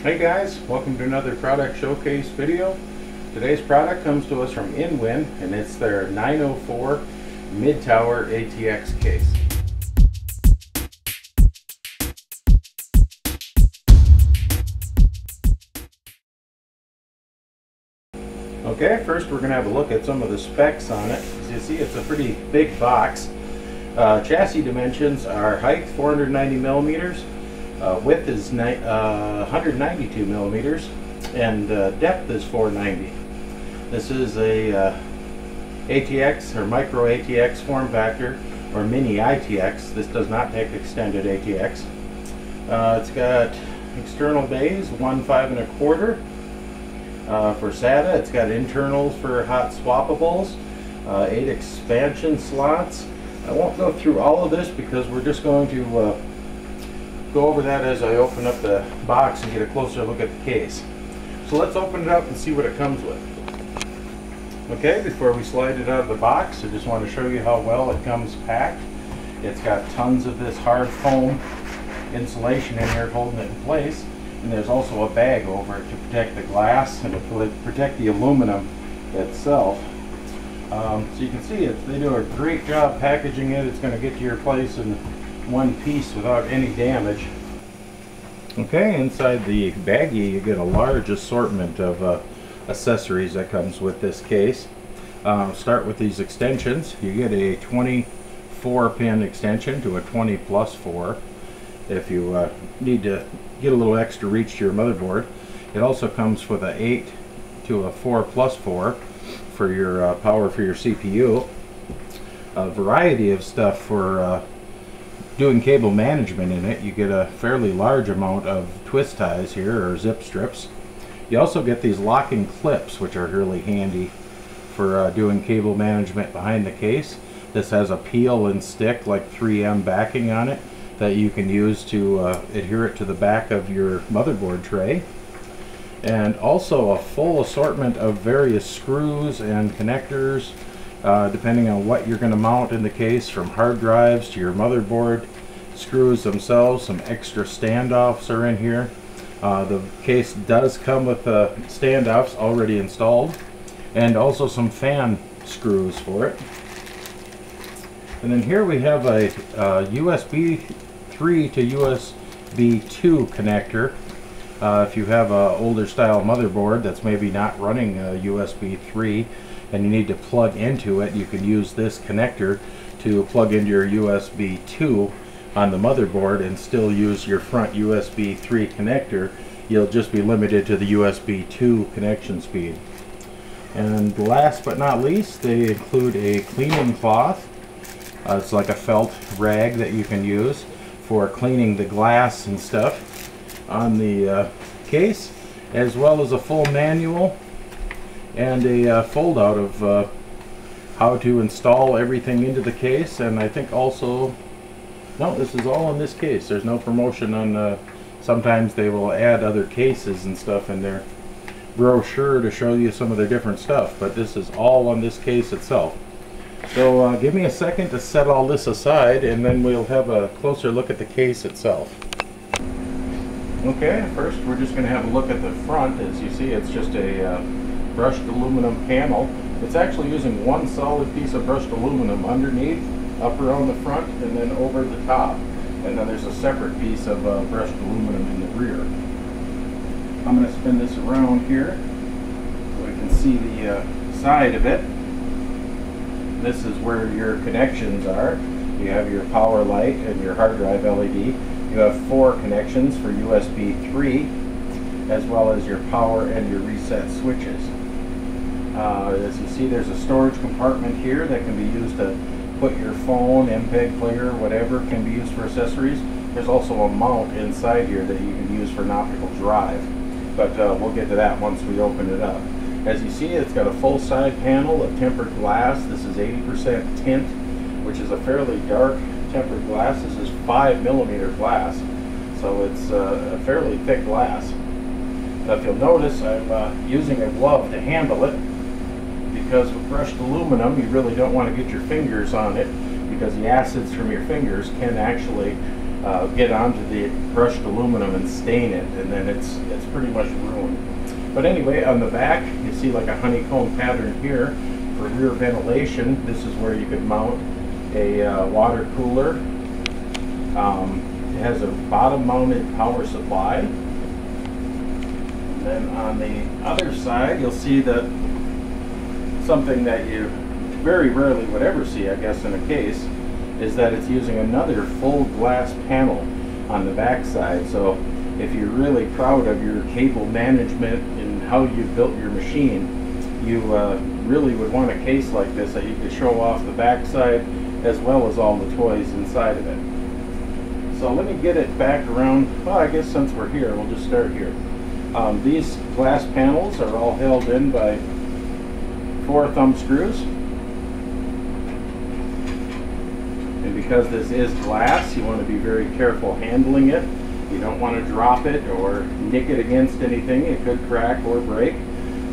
Hey guys, welcome to another product showcase video. Today's product comes to us from InWin, and it's their 904 mid-tower ATX case. Okay, first we're going to have a look at some of the specs on it. As you see, it's a pretty big box. Chassis dimensions are height 490 millimeters. Width is 192 millimeters, and depth is 490. This is a ATX or micro ATX form factor, or mini ITX. This does not take extended ATX. It's got external bays, 1 5 1/4 for SATA. It's got internals for hot swappables, 8 expansion slots. I won't go through all of this because we're just going to go over that as I open up the box and get a closer look at the case. So let's open it up and see what it comes with. Okay, before we slide it out of the box, I just want to show you how well it comes packed. It's got tons of this hard foam insulation in here holding it in place, and there's also a bag over it to protect the glass and to protect the aluminum itself. So you can see they do a great job packaging it. It's going to get to your place in one piece without any damage. Okay, inside the baggie you get a large assortment of accessories that comes with this case. Start with these extensions. You get a 24 pin extension to a 20+4 if you need to get a little extra reach to your motherboard. It also comes with a 8 to a 4+4 for your power for your CPU. A variety of stuff for doing cable management in it. You get a fairly large amount of twist ties here, or zip strips. You also get these locking clips, which are really handy for doing cable management behind the case. This has a peel and stick, like 3M backing on it, that you can use to adhere it to the back of your motherboard tray. And also a full assortment of various screws and connectors, depending on what you're going to mount in the case, from hard drives to your motherboard. Screws themselves, some extra standoffs are in here. The case does come with standoffs already installed, and also some fan screws for it. And then here we have a USB 3 to USB 2 connector. If you have an older style motherboard that's maybe not running USB 3 and you need to plug into it, you can use this connector to plug into your USB 2 on the motherboard and still use your front USB 3 connector. You'll just be limited to the USB 2 connection speed. And last but not least, they include a cleaning cloth. It's like a felt rag that you can use for cleaning the glass and stuff on the case, as well as a full manual and a fold out of how to install everything into the case. And I think also, no, this is all in this case. There's no promotion on, sometimes they will add other cases and stuff in their brochure to show you some of their different stuff, but this is all on this case itself. So give me a second to set all this aside, and then we'll have a closer look at the case itself. Okay, first we're just going to have a look at the front. As you see, it's just a brushed aluminum panel. It's actually using one solid piece of brushed aluminum underneath, up around the front, and then over the top. And then there's a separate piece of brushed aluminum in the rear. I'm going to spin this around here so we can see the side of it. This is where your connections are. You have your power light and your hard drive LED. You have 4 connections for USB 3, as well as your power and your reset switches. As you see, there's a storage compartment here that can be used to put your phone, MPEG player, whatever can be used for accessories. There's also a mount inside here that you can use for an optical drive, but we'll get to that once we open it up. As you see, it's got a full side panel of tempered glass. This is 80% tint, which is a fairly dark tempered glass. This is 5mm glass, so it's a fairly thick glass. Now, if you'll notice, I'm using a glove to handle it, because with brushed aluminum you really don't want to get your fingers on it, because the acids from your fingers can actually get onto the brushed aluminum and stain it, and then it's pretty much ruined. But anyway, on the back, you see like a honeycomb pattern here for rear ventilation. This is where you could mount a water cooler. It has a bottom-mounted power supply. And then on the other side, you'll see that something that you very rarely would ever see, I guess, in a case, is that it's using another full glass panel on the back side. So if you're really proud of your cable management and how you built your machine, you really would want a case like this that you could show off the back side as well as all the toys inside of it. So let me get it back around. Well, I guess since we're here, we'll just start here. These glass panels are all held in by 4 thumb screws. And because this is glass, you want to be very careful handling it. You don't want to drop it or nick it against anything. It could crack or break.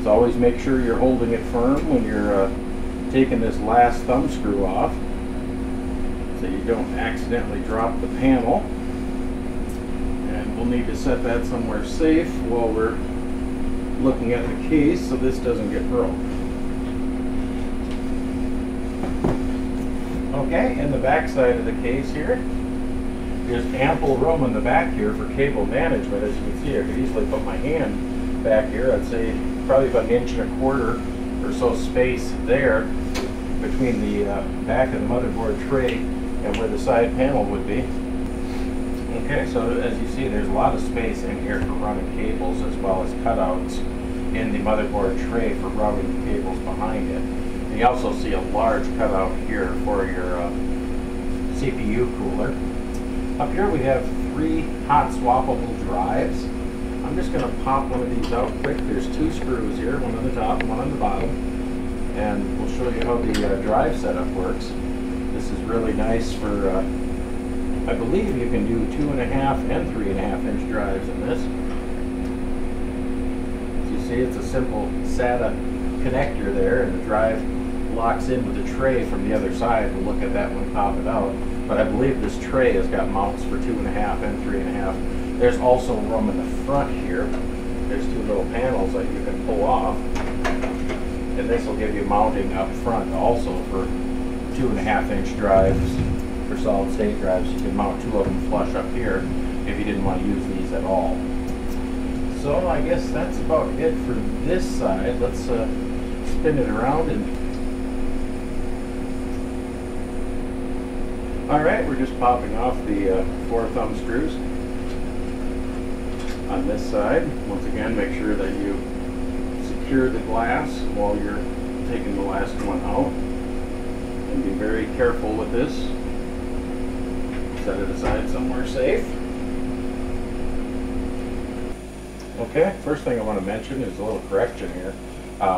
So always make sure you're holding it firm when you're taking this last thumb screw off, so you don't accidentally drop the panel. And we'll need to set that somewhere safe while we're looking at the case so this doesn't get broke. Okay, in the back side of the case here, there's ample room in the back here for cable management. As you can see, I could easily put my hand back here. I'd say probably about 1.25 inches or so space there between the back of the motherboard tray and where the side panel would be. Okay, so as you see, there's a lot of space in here for running cables, as well as cutouts in the motherboard tray for routing the cables behind it. And you also see a large cutout here for your CPU cooler. Up here we have 3 hot swappable drives. I'm just going to pop one of these out quick. There's 2 screws here, one on the top and one on the bottom. And we'll show you how the drive setup works. This is really nice for, I believe you can do 2.5 and 3.5 inch drives in this. As you see, it's a simple SATA connector there, and the drive locks in with the tray from the other side. We'll look at that when we pop it out. But I believe this tray has got mounts for 2.5 and 3.5. There's also room in the front here. There's 2 little panels that you can pull off. And this will give you mounting up front also for 2.5 inch drives, for solid state drives. You can mount 2 of them flush up here if you didn't want to use these at all. So I guess that's about it for this side. Let's spin it around and alright, we're just popping off the 4 thumb screws on this side. Once again, make sure that you secure the glass while you're taking the last one out. And be very careful with this. Set it aside somewhere safe. Okay, first thing I want to mention is a little correction here.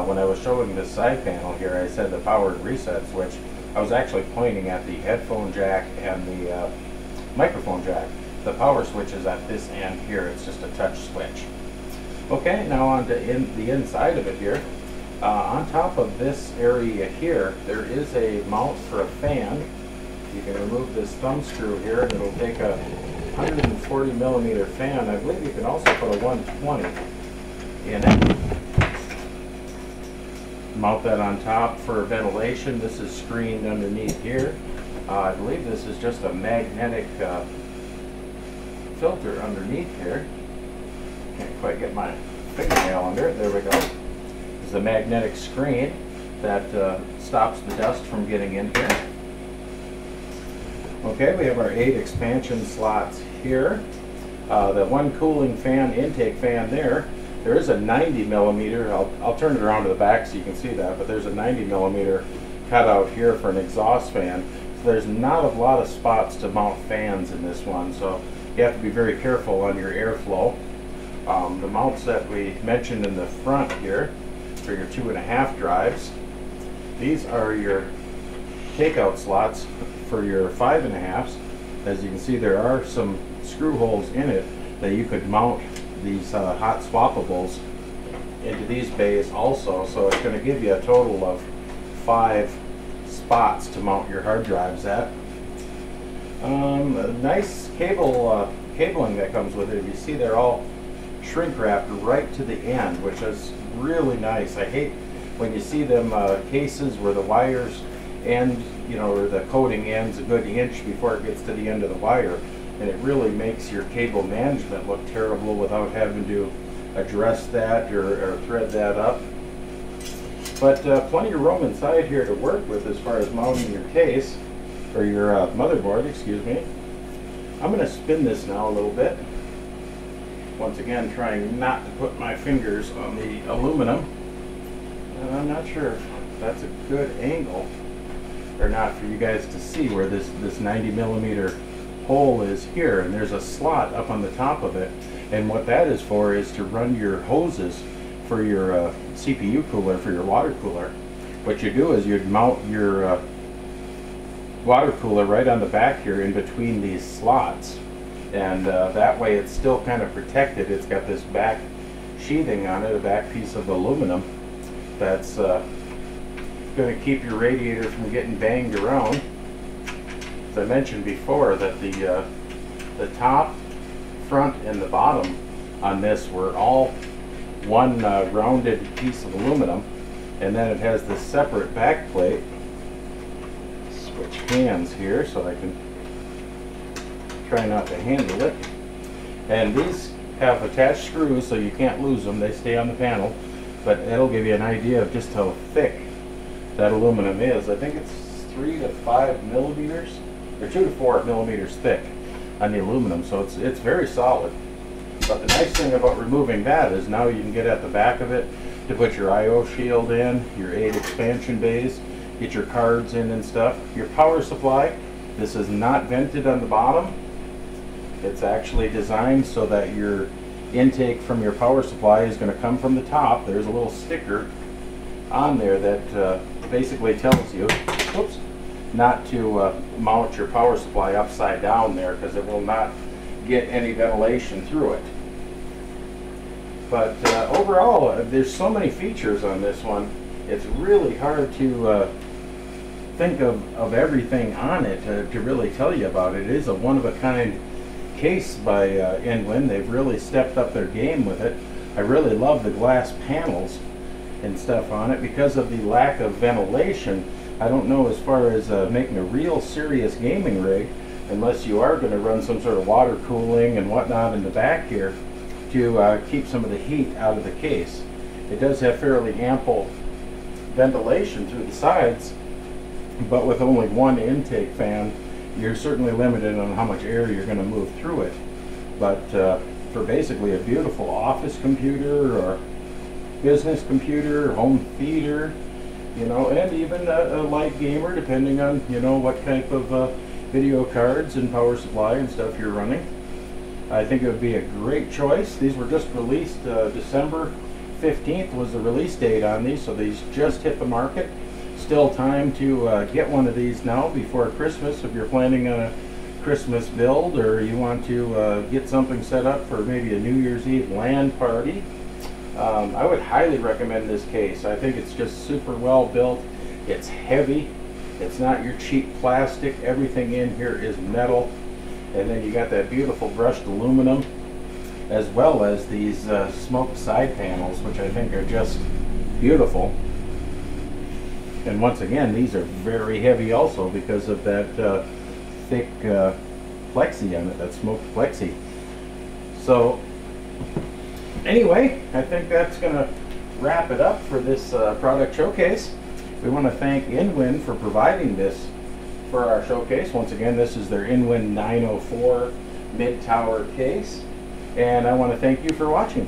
When I was showing this side panel here, I said the power and reset switch. I was actually pointing at the headphone jack and the microphone jack. The power switch is at this end here. It's just a touch switch. Okay, now on to the inside of it here. On top of this area here, there is a mount for a fan. You can remove this thumb screw here, and it'll take a 140 millimeter fan. I believe you can also put a 120 in it. Mount that on top for ventilation. This is screened underneath here. I believe this is just a magnetic filter underneath here. Can't quite get my fingernail under it. There we go. This is a magnetic screen that stops the dust from getting in here. Okay, we have our 8 expansion slots here. The one cooling fan, intake fan there. There is a 90 millimeter, I'll turn it around to the back so you can see that, but there's a 90 millimeter cutout here for an exhaust fan. So there's not a lot of spots to mount fans in this one, so you have to be very careful on your airflow. The mounts that we mentioned in the front here for your 2.5 drives, these are your takeout slots for your 5.5s. As you can see, there are some screw holes in it that you could mount these hot swappables into these bays also, so it's going to give you a total of 5 spots to mount your hard drives at. A nice cabling that comes with it. If you see, they're all shrink wrapped right to the end, which is really nice. I hate when you see them cases where the wires end, you know, or the coating ends a good inch before it gets to the end of the wire, and it really makes your cable management look terrible without having to address that or thread that up. But plenty of room inside here to work with as far as mounting your case, or your motherboard, excuse me. I'm going to spin this now a little bit. Once again, trying not to put my fingers on the aluminum. And I'm not sure if that's a good angle or not for you guys to see where this 90mm hole is here. And there's a slot up on the top of it. And what that is for is to run your hoses for your CPU cooler, for your water cooler. What you do is you'd mount your water cooler right on the back here in between these slots, and that way it's still kind of protected. It's got this back sheathing on it, a back piece of aluminum that's going to keep your radiator from getting banged around. As I mentioned before, that the top, front, and the bottom on this were all one rounded piece of aluminum, and then it has this separate back plate. Switch hands here so I can try not to handle it. And these have attached screws so you can't lose them. They stay on the panel, but it'll give you an idea of just how thick that aluminum is. I think it's 3 to 5 millimeters, or 2 to 4 millimeters thick on the aluminum, so it's very solid. But the nice thing about removing that is now you can get at the back of it to put your I/O shield in, your 8 expansion bays, get your cards in and stuff. Your power supply, this is not vented on the bottom. It's actually designed so that your intake from your power supply is going to come from the top. There's a little sticker on there that basically tells you, oops, not to mount your power supply upside down there, because it will not get any ventilation through it. But overall, there's so many features on this one, it's really hard to think of everything on it to really tell you about it. It is a one-of-a-kind case by Inwin. They've really stepped up their game with it. I really love the glass panels and stuff on it. Because of the lack of ventilation, I don't know, as far as making a real serious gaming rig, unless you are going to run some sort of water cooling and whatnot in the back here to keep some of the heat out of the case. It does have fairly ample ventilation through the sides, but with only one intake fan, you're certainly limited on how much air you're going to move through it. But for basically a beautiful office computer or business computer, home theater, you know, and even a light gamer, depending on, you know, what type of video cards and power supply and stuff you're running, I think it would be a great choice. These were just released December 15th was the release date on these, so these just hit the market. Still time to get one of these now before Christmas if you're planning on a Christmas build, or you want to get something set up for maybe a New Year's Eve LAN party. I would highly recommend this case. I think it's just super well built. It's heavy. It's not your cheap plastic. Everything in here is metal. And then you got that beautiful brushed aluminum, as well as these smoked side panels, which I think are just beautiful. And once again, these are very heavy also because of that thick plexi on it, that smoked plexi. So anyway, I think that's going to wrap it up for this product showcase. We want to thank Inwin for providing this for our showcase. Once again, this is their Inwin 904 mid-tower case. And I want to thank you for watching.